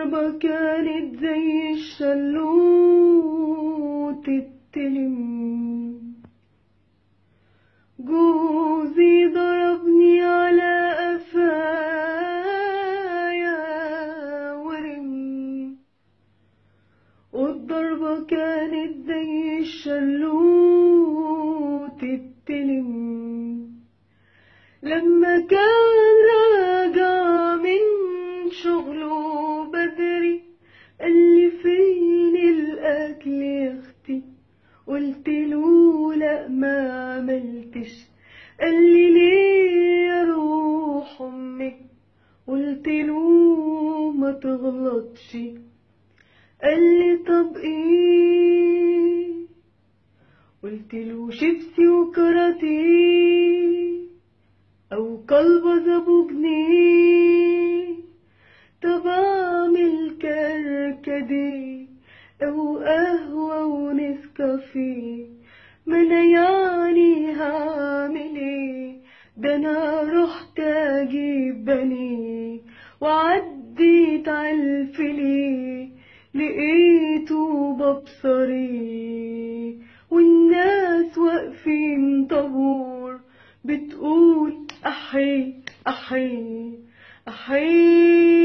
والضربة كانت زي الشلوت التلم. جوزي ضربني على قفايا ورم، والضربة كانت زي الشلوت التلم. لما كان راجع من شغله بدري قالي فين الأكل يا اختي؟ قلتله لا ما عملتش. قالي ليه يا روح امك؟ قلتله ما تغلطش. قالي طب ايه؟ قلتله شيبسي وكاراتيه او كلبز ابو جنيه. طب اعمل كركديه او قهوة ونسكافيه؟ ما انا يعني هعمل ايه؟ ده انا رحت اجيب بنيه وعديت عالفيليه لقيته ببصريه والناس واقفين طابور بتقول أحي أحي أحي.